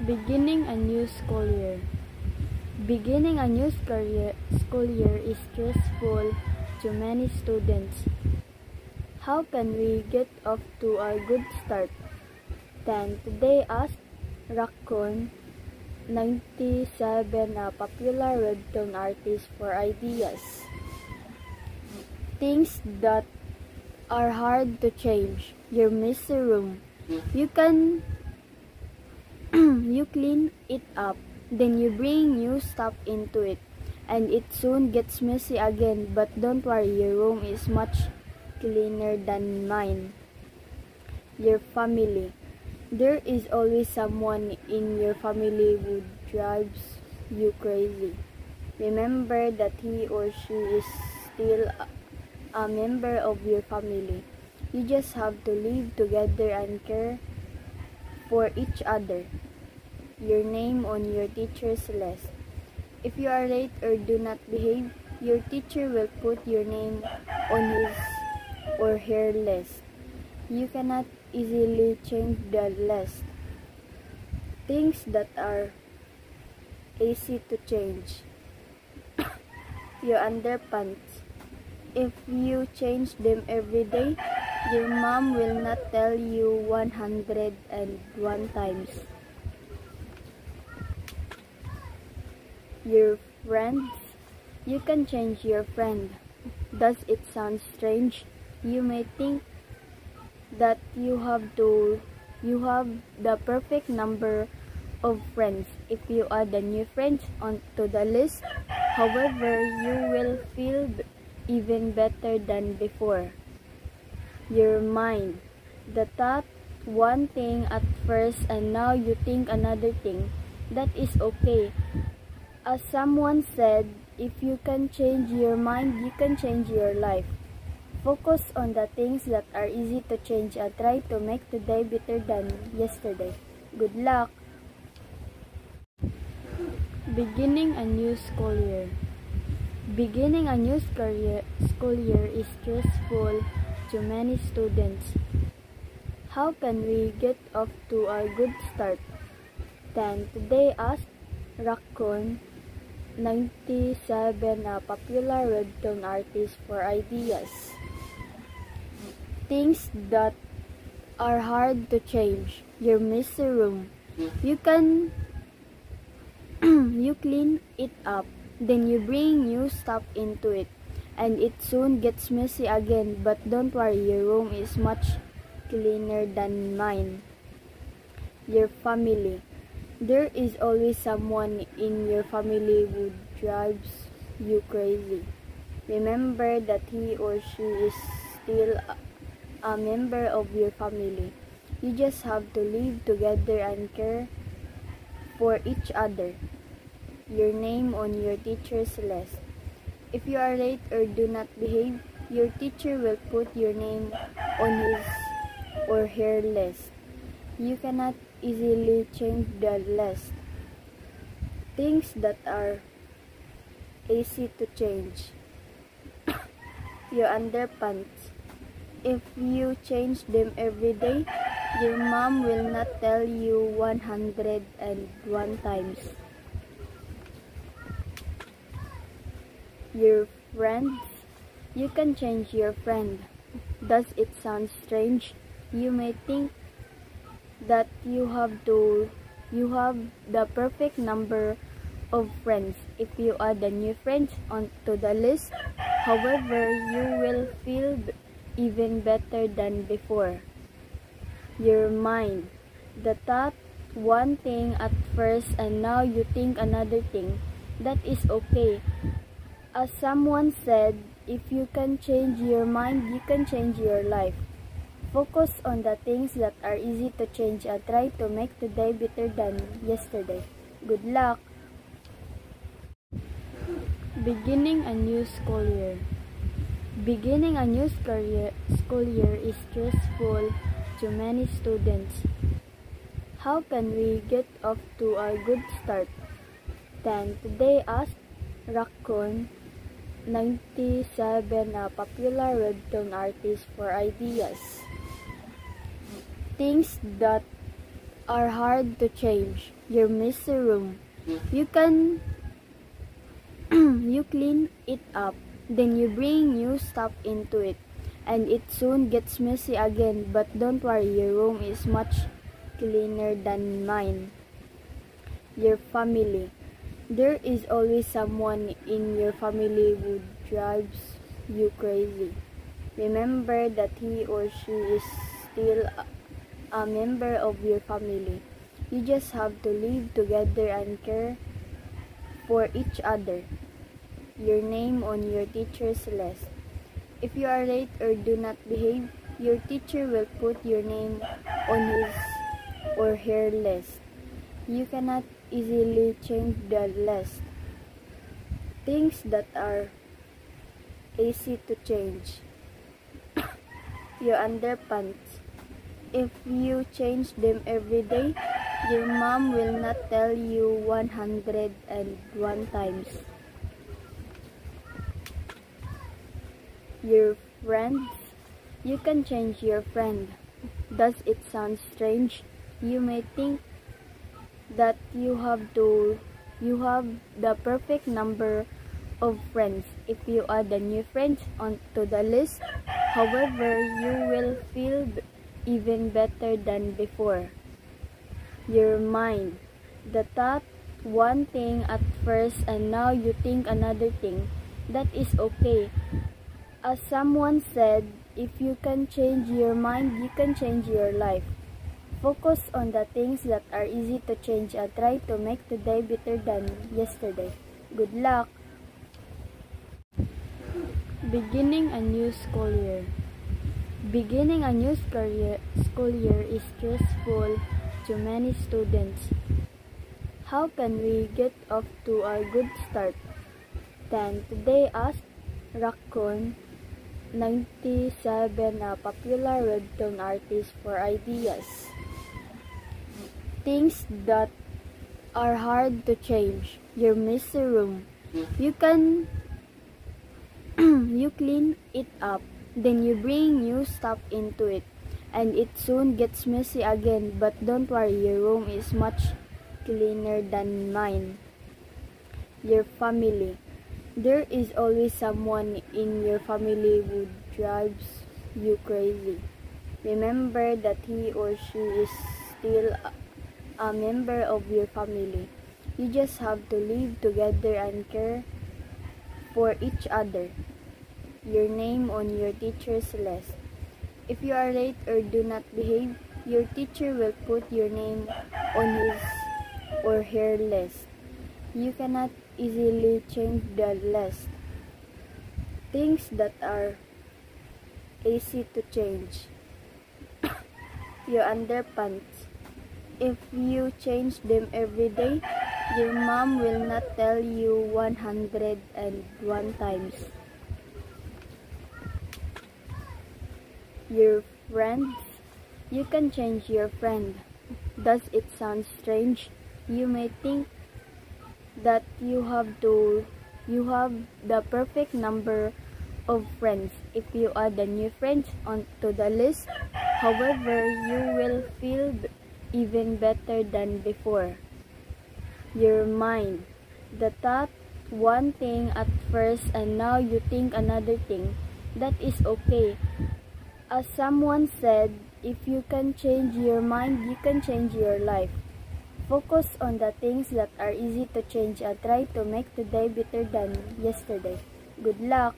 Beginning a new school year. Beginning a new school year is stressful to many students. How can we get off to a good start? Then today asked Raccoon 97, a popular webtoon artist, for ideas. Things that are hard to change. Your messy room. You clean it up, then you bring new stuff into it, and it soon gets messy again. But don't worry, your room is much cleaner than mine. Your family. There is always someone in your family who drives you crazy. Remember that he or she is still a member of your family. You just have to live together and care for each other. Your name on your teacher's list. If you are late or do not behave, your teacher will put your name on his or her list. You cannot easily change the list. Things that are easy to change. Your underpants. If you change them every day, your mom will not tell you 101 times. Your friends. You can change your friend. Does it sound strange? You may think that you have the perfect number of friends if you add the new friends onto the list. However, you will feel even better than before. Your mind. The thought one thing at first and now you think another thing. That is okay. As someone said, if you can change your mind, you can change your life. Focus on the things that are easy to change and try to make today better than yesterday. Good luck! Beginning a new school year. Beginning a new school year is stressful to many students. How can we get off to a good start? Then today asked Raccoon 97, a popular webtoon artist, for ideas. Things that are hard to change. Your messy room. You clean it up, then you bring new stuff into it, and it soon gets messy again. But don't worry, your room is much cleaner than mine. Your family. There is always someone in your family who drives you crazy. Remember that he or she is still a member of your family. You just have to live together and care for each other. Your name on your teacher's list. If you are late or do not behave, your teacher will put your name on his or her list. You cannot easily change the list. Things that are easy to change. Your underpants. If you change them every day, your mom will not tell you 101 times. Your friends. You can change your friend. Does it sound strange? You may think that you have the perfect number of friends if you add the new friends onto the list. However, you will feel even better than before. Your mind. The thought one thing at first and now you think another thing. That is okay. As someone said, if you can change your mind, you can change your life. Focus on the things that are easy to change and try to make today better than yesterday. Good luck! Beginning a new school year. Beginning a new school year is stressful to many students. How can we get off to a good start? Then today asked Raccoon 97, a popular webtoon artist, for ideas. Things that are hard to change. Your messy room. You can you clean it up, then you bring new stuff into it, and it soon gets messy again. But don't worry, your room is much cleaner than mine. Your family. There is always someone in your family who drives you crazy. Remember that he or she is still a member of your family. You just have to live together and care for each other. Your name on your teacher's list. If you are late or do not behave, your teacher will put your name on his or her list. You cannot easily change the list. Things that are easy to change. Your underpants. If you change them every day, your mom will not tell you 101 times. Your friends. You can change your friend. Does it sound strange? You may think that you have the perfect number of friends if you add the new friends onto the list. However, you will feel even better than before. Your mind. The thought one thing at first and now you think another thing. That is okay. As someone said, if you can change your mind, you can change your life. Focus on the things that are easy to change and try to make today better than yesterday. Good luck! Beginning a new school year. Beginning a new school year is stressful to many students. How can we get off to a good start? Then today asked Raccoon 97, a popular webtoon artist, for ideas. Things that are hard to change. Your messy room. You can you clean it up, then you bring new stuff into it, and it soon gets messy again. But don't worry, your room is much cleaner than mine. Your family. There is always someone in your family who drives you crazy. Remember that he or she is still a member of your family. You just have to live together and care for each other. Your name on your teacher's list. If you are late or do not behave, your teacher will put your name on his or her list. You cannot easily change the list. Things that are easy to change. Your underpants. If you change them every day, your mom will not tell you 101 times. Your friends. You can change your friend. Does it sound strange? You may think that you have the perfect number of friends if you add the new friends onto the list. However, you will feel even better than before. Your mind. The thought one thing at first and now you think another thing. That is okay. As someone said, if you can change your mind, you can change your life. Focus on the things that are easy to change and try to make today better than yesterday. Good luck!